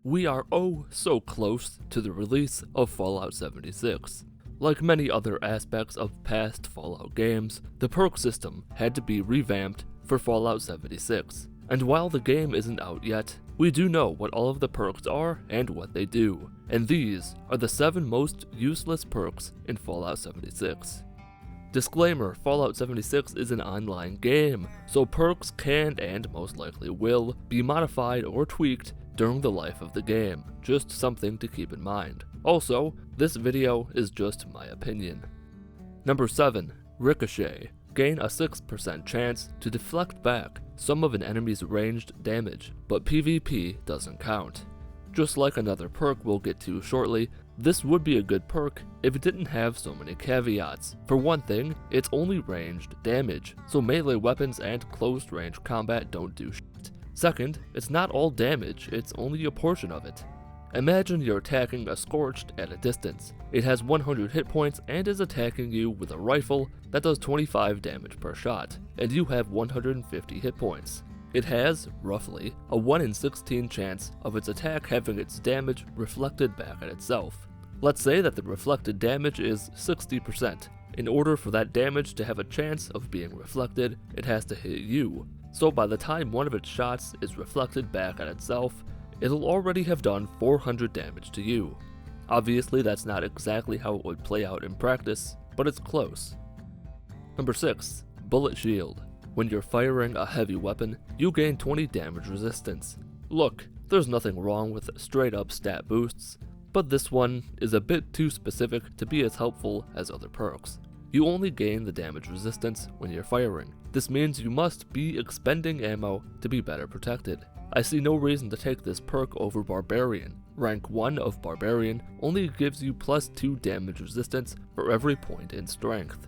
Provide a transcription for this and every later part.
We are oh so close to the release of Fallout 76. Like many other aspects of past Fallout games, the perk system had to be revamped for Fallout 76. And while the game isn't out yet, we do know what all of the perks are and what they do. And these are the 7 most useless perks in Fallout 76. Disclaimer, Fallout 76 is an online game, so perks can and most likely will be modified or tweaked during the life of the game, just something to keep in mind. Also, this video is just my opinion. Number 7. Ricochet. Gain a 6% chance to deflect back some of an enemy's ranged damage, but PvP doesn't count. Just like another perk we'll get to shortly, this would be a good perk if it didn't have so many caveats. For one thing, it's only ranged damage, so melee weapons and close range combat don't do shit. Second, it's not all damage, it's only a portion of it. Imagine you're attacking a Scorched at a distance. It has 100 hit points and is attacking you with a rifle that does 25 damage per shot, and you have 150 hit points. It has, roughly, a 1 in 16 chance of its attack having its damage reflected back at itself. Let's say that the reflected damage is 60%. In order for that damage to have a chance of being reflected, it has to hit you. So by the time one of its shots is reflected back at itself, it'll already have done 400 damage to you. Obviously that's not exactly how it would play out in practice, but it's close. Number 6. Bullet Shield. When you're firing a heavy weapon, you gain 20 damage resistance. Look, there's nothing wrong with straight up stat boosts, but this one is a bit too specific to be as helpful as other perks. You only gain the damage resistance when you're firing. This means you must be expending ammo to be better protected. I see no reason to take this perk over Barbarian. Rank 1 of Barbarian only gives you +2 damage resistance for every point in strength.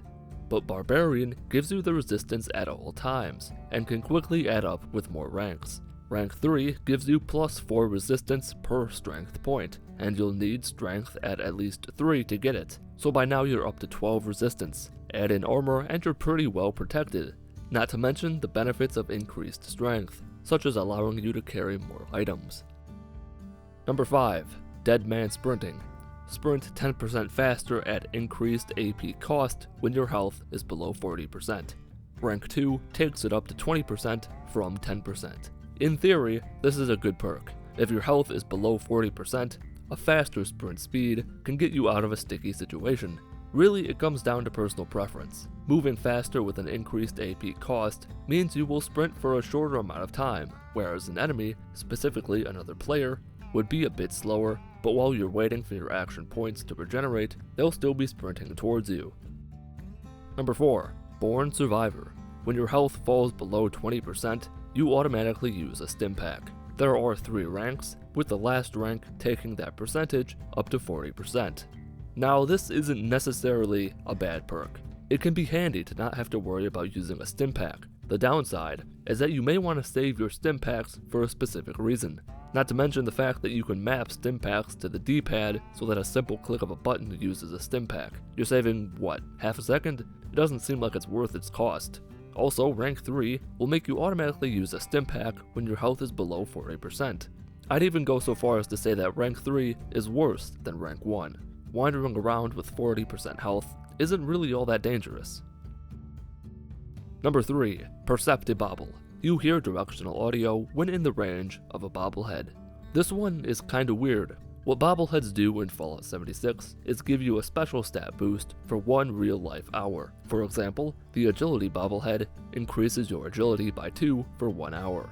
But Barbarian gives you the resistance at all times, and can quickly add up with more ranks. Rank 3 gives you +4 resistance per strength point, and you'll need strength at least 3 to get it, so by now you're up to 12 resistance. Add in armor and you're pretty well protected, not to mention the benefits of increased strength, such as allowing you to carry more items. Number 5. Deadman Sprinting. Sprint 10% faster at increased AP cost when your health is below 40%. Rank 2 takes it up to 20% from 10%. In theory, this is a good perk. If your health is below 40%, a faster sprint speed can get you out of a sticky situation. Really, it comes down to personal preference. Moving faster with an increased AP cost means you will sprint for a shorter amount of time, whereas an enemy, specifically another player, would be a bit slower, but while you're waiting for your action points to regenerate, they'll still be sprinting towards you. Number 4. Born Survivor. When your health falls below 20%, you automatically use a stim pack. There are 3 ranks, with the last rank taking that percentage up to 40%. Now, this isn't necessarily a bad perk. It can be handy to not have to worry about using a stim pack. The downside is that you may want to save your stim packs for a specific reason. Not to mention the fact that you can map stim packs to the D-pad so that a simple click of a button uses a stim pack. You're saving, what, half a second? It doesn't seem like it's worth its cost. Also, rank 3 will make you automatically use a stim pack when your health is below 40%. I'd even go so far as to say that rank 3 is worse than rank 1. Wandering around with 40% health isn't really all that dangerous. Number 3. Perceptible. You hear directional audio when in the range of a bobblehead. This one is kinda weird. What bobbleheads do in Fallout 76 is give you a special stat boost for 1 real-life hour. For example, the agility bobblehead increases your agility by 2 for 1 hour.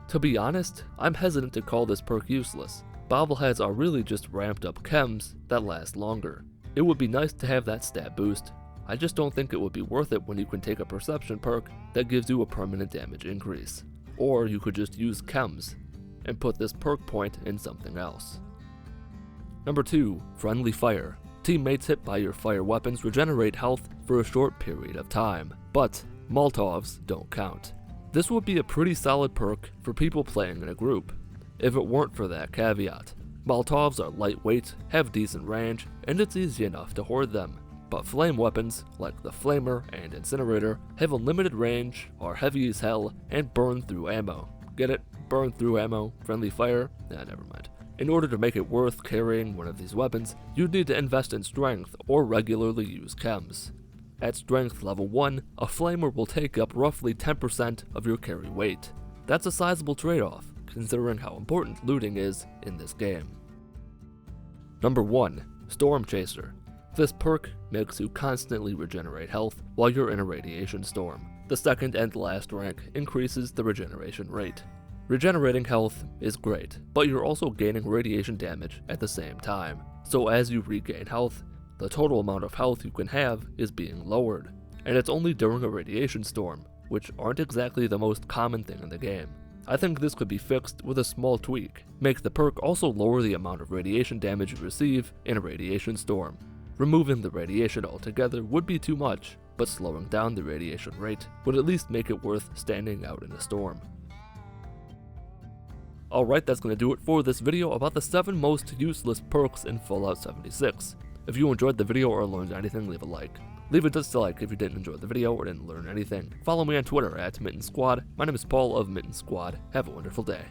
To be honest, I'm hesitant to call this perk useless. Bobbleheads are really just ramped up chems that last longer. It would be nice to have that stat boost. I just don't think it would be worth it when you can take a perception perk that gives you a permanent damage increase. Or you could just use chems and put this perk point in something else. Number 2. Friendly Fire. Teammates hit by your fire weapons regenerate health for a short period of time, but Molotovs don't count. This would be a pretty solid perk for people playing in a group, if it weren't for that caveat. Molotovs are lightweight, have decent range, and it's easy enough to hoard them. But flame weapons, like the Flamer and Incinerator, have a limited range, are heavy as hell, and burn through ammo. Get it? Burn through ammo, friendly fire? Nah, never mind. In order to make it worth carrying one of these weapons, you'd need to invest in strength or regularly use chems. At strength level 1, a flamer will take up roughly 10% of your carry weight. That's a sizable trade-off, considering how important looting is in this game. Number 1. Storm Chaser. This perk makes you constantly regenerate health while you're in a radiation storm. The second and last rank increases the regeneration rate. Regenerating health is great, but you're also gaining radiation damage at the same time. So as you regain health, the total amount of health you can have is being lowered. And it's only during a radiation storm, which aren't exactly the most common thing in the game. I think this could be fixed with a small tweak. Make the perk also lower the amount of radiation damage you receive in a radiation storm. Removing the radiation altogether would be too much, but slowing down the radiation rate would at least make it worth standing out in a storm. Alright, that's going to do it for this video about the 7 most useless perks in Fallout 76. If you enjoyed the video or learned anything, leave a like. Leave a dislike if you didn't enjoy the video or didn't learn anything. Follow me on Twitter at Mitten Squad. My name is Paul of Mitten Squad. Have a wonderful day.